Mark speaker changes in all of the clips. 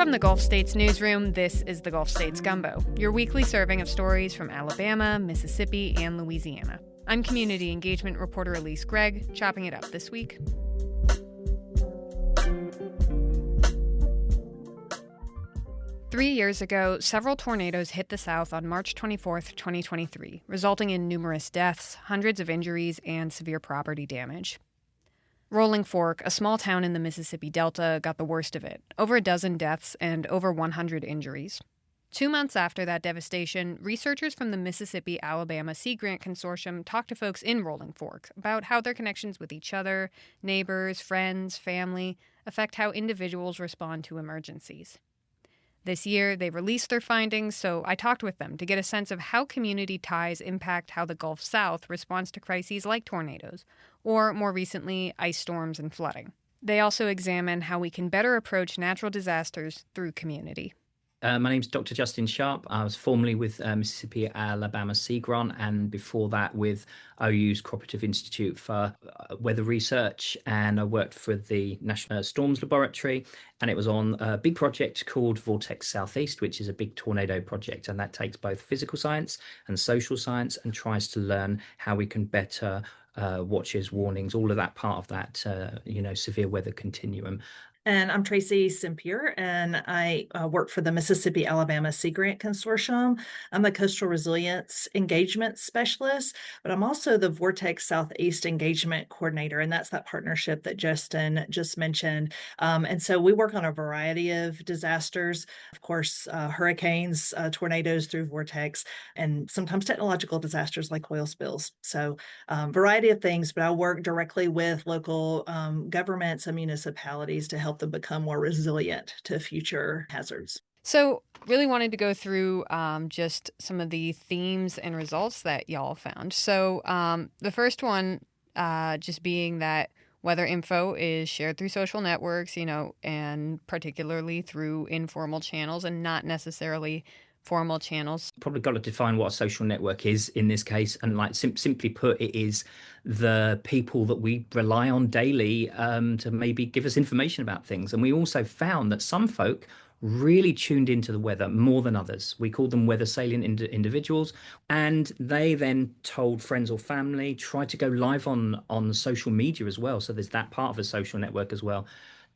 Speaker 1: From the Gulf States newsroom, this is the Gulf States Gumbo, your weekly serving of stories from Alabama, Mississippi, and Louisiana. I'm community engagement reporter Elise Gregg, chopping it up this week. Three years ago, several tornadoes hit the South on March 24, 2023, resulting in numerous deaths, hundreds of injuries, and severe property damage. Rolling Fork, a small town in the Mississippi Delta, got the worst of it, over a dozen deaths and over 100 injuries. 2 months after that devastation, researchers from the Mississippi-Alabama Sea Grant Consortium talked to folks in Rolling Fork about how their connections with each other, neighbors, friends, family, affect how individuals respond to emergencies. This year, they released their findings, so I talked with them to get a sense of how community ties impact how the Gulf South responds to crises like tornadoes, or more recently, ice storms and flooding. They also examine how we can better approach natural disasters through community.
Speaker 2: My name's Dr. Justin Sharp. I was formerly with Mississippi-Alabama Sea Grant, and before that with OU's Cooperative Institute for Weather Research, and I worked for the National Storms Laboratory, and it was on a big project called Vortex Southeast, which is a big tornado project, and that takes both physical science and social science and tries to learn how we can better watches, warnings, all of that part of that, severe weather continuum.
Speaker 3: And I'm Tracy Sempier, and I work for the Mississippi-Alabama Sea Grant Consortium. I'm a coastal resilience engagement specialist, but I'm also the Vortex Southeast engagement coordinator, and that's that partnership that Justin just mentioned. And so we work on a variety of disasters, of course, hurricanes, tornadoes through Vortex, and sometimes technological disasters like oil spills. So variety of things, but I work directly with local governments and municipalities to help them become more resilient to future hazards.
Speaker 1: So really wanted to go through just some of the themes and results that y'all found. So the first one just being that weather info is shared through social networks, and particularly through informal channels and not necessarily formal channels.
Speaker 2: Probably got to define what a social network is in this case, and simply put, it is the people that we rely on daily to maybe give us information about things. And we also found that some folk really tuned into the weather more than others. We called them weather salient individuals, and they then told friends or family, tried to go live on social media as well. So there's that part of a social network as well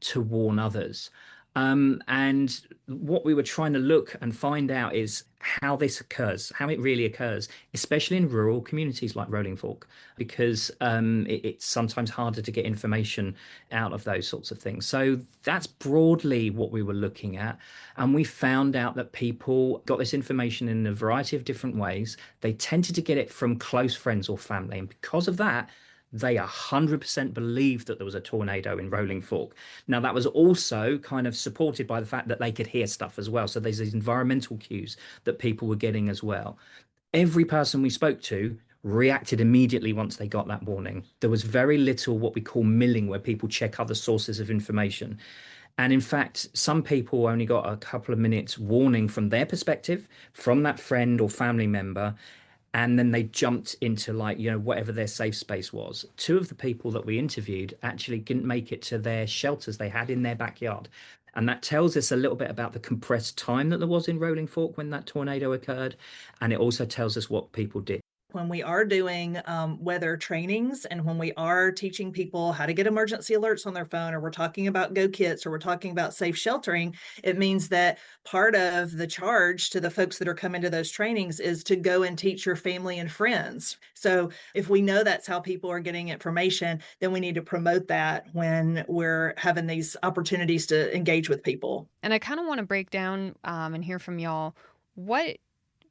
Speaker 2: to warn others. And what we were trying to look and find out is how this occurs, how it really occurs, especially in rural communities like Rolling Fork, because it's sometimes harder to get information out of those sorts of things. So that's broadly what we were looking at. And we found out that people got this information in a variety of different ways. They tended to get it from close friends or family. And because of that, they 100% believed that there was a tornado in Rolling Fork. Now, that was also kind of supported by the fact that they could hear stuff as well. So there's these environmental cues that people were getting as well. Every person we spoke to reacted immediately once they got that warning. There was very little what we call milling, where people check other sources of information. And in fact, some people only got a couple of minutes warning from their perspective, from that friend or family member. And then they jumped into whatever their safe space was. 2 of the people that we interviewed actually didn't make it to their shelters they had in their backyard. And that tells us a little bit about the compressed time that there was in Rolling Fork when that tornado occurred. And it also tells us what people did.
Speaker 3: When we are doing weather trainings, and when we are teaching people how to get emergency alerts on their phone, or we're talking about go kits, or we're talking about safe sheltering, it means that part of the charge to the folks that are coming to those trainings is to go and teach your family and friends. So if we know that's how people are getting information, then we need to promote that when we're having these opportunities to engage with people.
Speaker 1: And I kind of want to break down and hear from y'all, what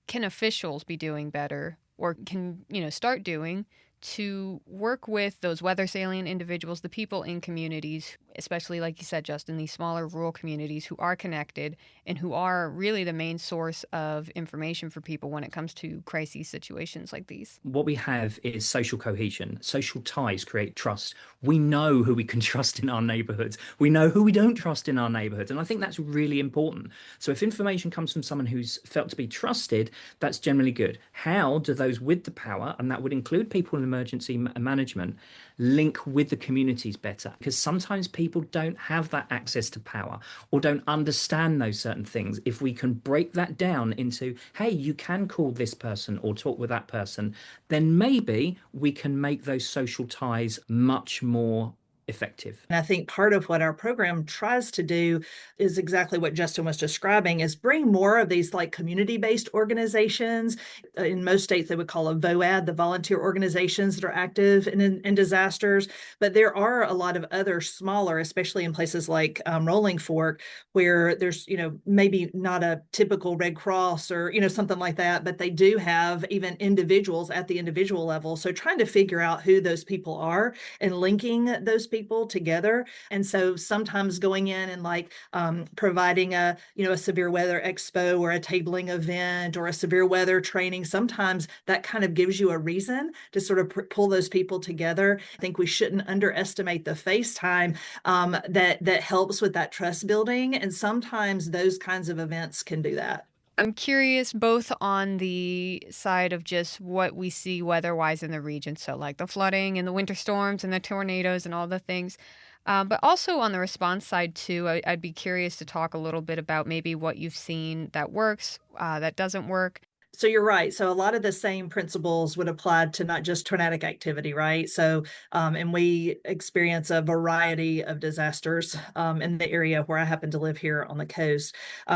Speaker 1: can officials be doing better, or can, start doing, to work with those weather salient individuals, the people in communities, especially, like you said, Justin, these smaller rural communities who are connected and who are really the main source of information for people when it comes to crisis situations like these?
Speaker 2: What we have is social cohesion. Social ties create trust. We know who we can trust in our neighborhoods. We know who we don't trust in our neighborhoods. And I think that's really important. So if information comes from someone who's felt to be trusted, that's generally good. How do those with the power, and that would include people in the emergency management link with the communities better, because sometimes people don't have that access to power or don't understand those certain things. If we can break that down into, hey, you can call this person or talk with that person, then maybe we can make those social ties much more effective.
Speaker 3: And I think part of what our program tries to do is exactly what Justin was describing, is bring more of these like community-based organizations. In most states, they would call a VOAD, the volunteer organizations that are active in disasters. But there are a lot of other smaller, especially in places like Rolling Fork, where there's, maybe not a typical Red Cross or, something like that, but they do have even individuals at the individual level. So trying to figure out who those people are and linking those people together. And so sometimes going in and providing a severe weather expo or a tabling event or a severe weather training, sometimes that kind of gives you a reason to sort of pull those people together. I think we shouldn't underestimate the face time that helps with that trust building. And sometimes those kinds of events can do that.
Speaker 1: I'm curious both on the side of just what we see weather-wise in the region, so like the flooding and the winter storms and the tornadoes and all the things, but also on the response side too. I'd be curious to talk a little bit about maybe what you've seen that works, that doesn't work.
Speaker 3: So you're right. So a lot of the same principles would apply to not just tornadic activity, right? So, and we experience a variety of disasters in the area where I happen to live here on the coast.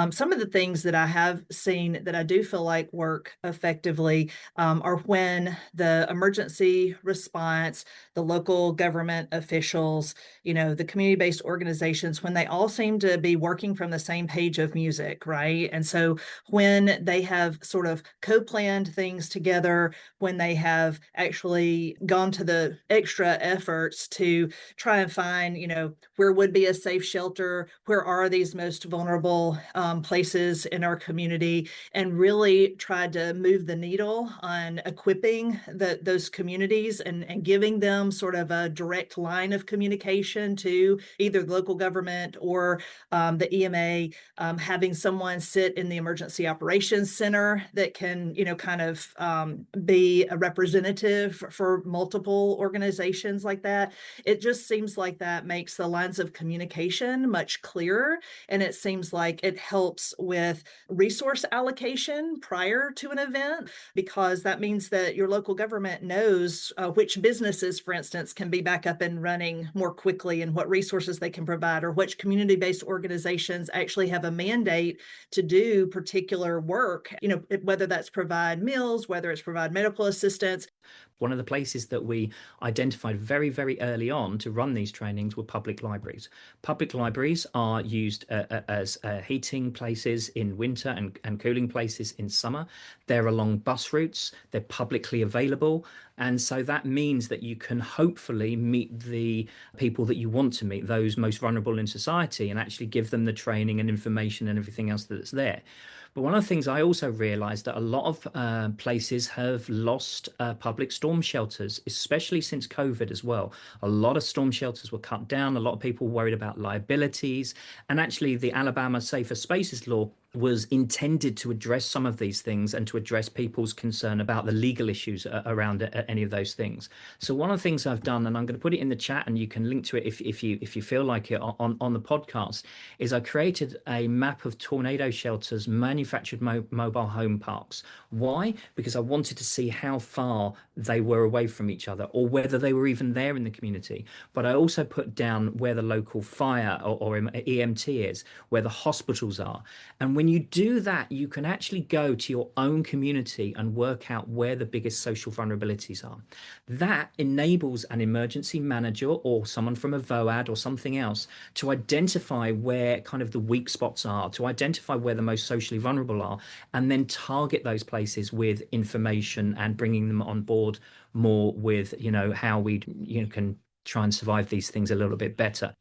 Speaker 3: Some of the things that I have seen that I do feel like work effectively are when the emergency response, the local government officials, the community-based organizations, when they all seem to be working from the same page of music, right? And so when they have sort of co-planned things together, when they have actually gone to the extra efforts to try and find, where would be a safe shelter, where are these most vulnerable places in our community, and really tried to move the needle on equipping those communities and giving them sort of a direct line of communication to either the local government or the EMA, having someone sit in the emergency operations center that can, kind of be a representative for multiple organizations like that. It just seems like that makes the lines of communication much clearer. And it seems like it helps with resource allocation prior to an event, because that means that your local government knows which businesses, for instance, can be back up and running more quickly and what resources they can provide, or which community-based organizations actually have a mandate to do particular work, whether that's provide meals, whether it's provide medical assistance.
Speaker 2: One of the places that we identified very, very early on to run these trainings were public libraries. Public libraries are used as heating places in winter and cooling places in summer. They're along bus routes, they're publicly available. And so that means that you can hopefully meet the people that you want to meet, those most vulnerable in society, and actually give them the training and information and everything else that's there. But one of the things I also realized that a lot of places have lost public storm shelters, especially since COVID as well. A lot of storm shelters were cut down. A lot of people worried about liabilities. And actually, the Alabama Safer Spaces Law was intended to address some of these things and to address people's concern about the legal issues around any of those things. So one of the things I've done, and I'm going to put it in the chat and you can link to it if you feel like it on the podcast, is I created a map of tornado shelters, manufactured mobile home parks. Why? Because I wanted to see how far they were away from each other or whether they were even there in the community. But I also put down where the local fire or EMT is, where the hospitals are. And when you do that, you can actually go to your own community and work out where the biggest social vulnerabilities are. That enables an emergency manager or someone from a VOAD or something else to identify where kind of the weak spots are, to identify where the most socially vulnerable are, and then target those places with information and bringing them on board more with, how we can try and survive these things a little bit better.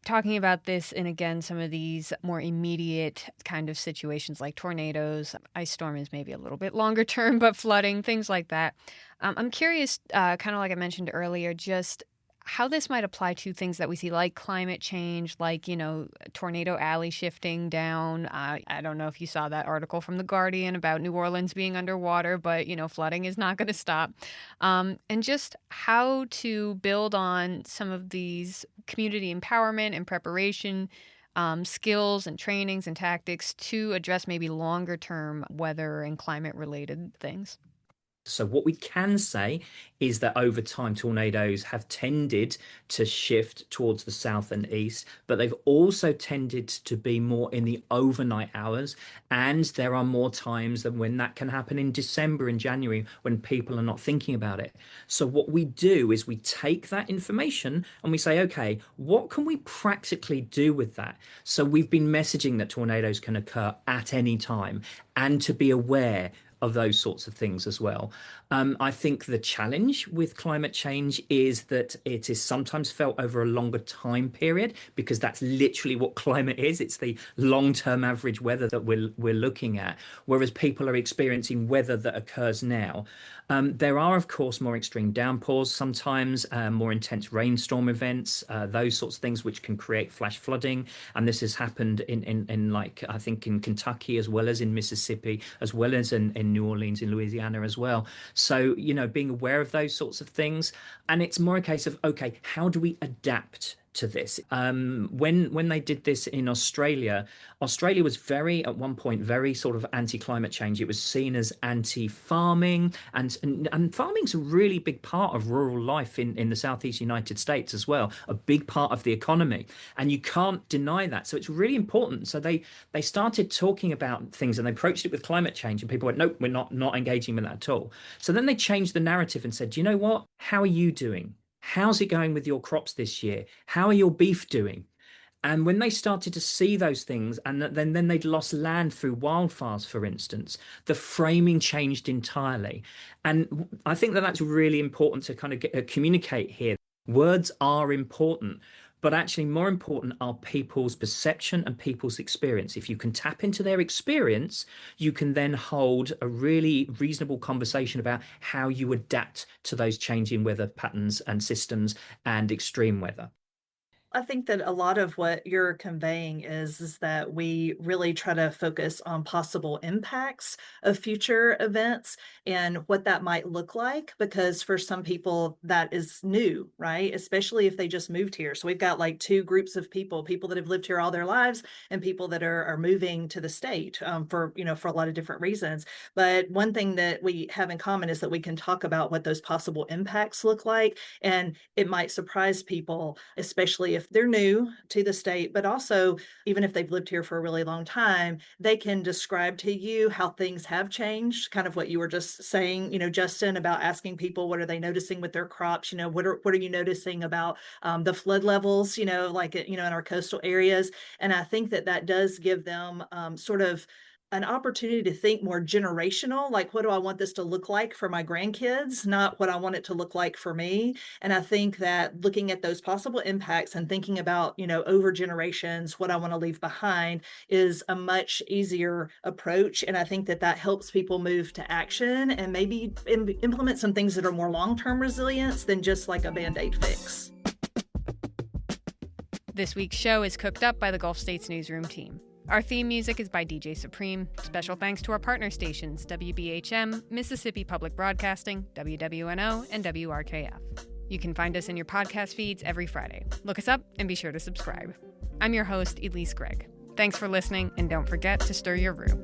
Speaker 1: Talking about this and again, some of these more immediate kind of situations like tornadoes, ice storm is maybe a little bit longer term, but flooding, things like that. I'm curious, kind of like I mentioned earlier, just how this might apply to things that we see like climate change, like, Tornado Alley shifting down. I don't know if you saw that article from The Guardian about New Orleans being underwater, but, flooding is not going to stop. And just how to build on some of these community empowerment and preparation skills and trainings and tactics to address maybe longer term weather and climate related things.
Speaker 2: So what we can say is that over time, tornadoes have tended to shift towards the south and east, but they've also tended to be more in the overnight hours. And there are more times than when that can happen in December and January when people are not thinking about it. So what we do is we take that information and we say, okay, what can we practically do with that? So we've been messaging that tornadoes can occur at any time and to be aware of those sorts of things as well. I think the challenge with climate change is that it is sometimes felt over a longer time period, because that's literally what climate is. It's the long-term average weather that we're looking at, whereas people are experiencing weather that occurs now. There are, of course, more extreme downpours, sometimes more intense rainstorm events, those sorts of things which can create flash flooding. And this has happened in like, I think in Kentucky, as well as in Mississippi, as well as in New Orleans, in Louisiana as well. So, being aware of those sorts of things. And it's more a case of, okay, how do we adapt to this? When they did this in Australia was at one point very sort of anti-climate change. It was seen as anti-farming, and farming's a really big part of rural life in the Southeast United States as well, a big part of the economy, and you can't deny that. So it's really important. So they started talking about things and they approached it with climate change, and people went, nope, we're not engaging with that at all. So then they changed the narrative and said, do you know what? How are you doing? How's it going with your crops this year? How are your beef doing? And when they started to see those things, and then they'd lost land through wildfires, for instance, the framing changed entirely. And I think that that's really important to kind of communicate here. Words are important, but actually more important are people's perception and people's experience. If you can tap into their experience, you can then hold a really reasonable conversation about how you adapt to those changing weather patterns and systems and extreme weather.
Speaker 3: I think that a lot of what you're conveying is that we really try to focus on possible impacts of future events and what that might look like, because for some people that is new, right? Especially if they just moved here. So we've got like two groups of people that have lived here all their lives and people that are moving to the state for a lot of different reasons. But one thing that we have in common is that we can talk about what those possible impacts look like, and it might surprise people, especially if they're new to the state, but also even if they've lived here for a really long time, they can describe to you how things have changed, kind of what you were just saying, Justin, about asking people, what are they noticing with their crops? What are you noticing about the flood levels, in our coastal areas? And I think that does give them sort of an opportunity to think more generational, like what do I want this to look like for my grandkids, not what I want it to look like for me. And I think that looking at those possible impacts and thinking about, over generations, what I want to leave behind is a much easier approach. And I think that helps people move to action and maybe implement some things that are more long-term resilience than just like a Band-Aid fix.
Speaker 1: This week's show is cooked up by the Gulf States Newsroom team. Our theme music is by DJ Supreme. Special thanks to our partner stations, WBHM, Mississippi Public Broadcasting, WWNO, and WRKF. You can find us in your podcast feeds every Friday. Look us up and be sure to subscribe. I'm your host, Elise Gregg. Thanks for listening, and don't forget to stir your room.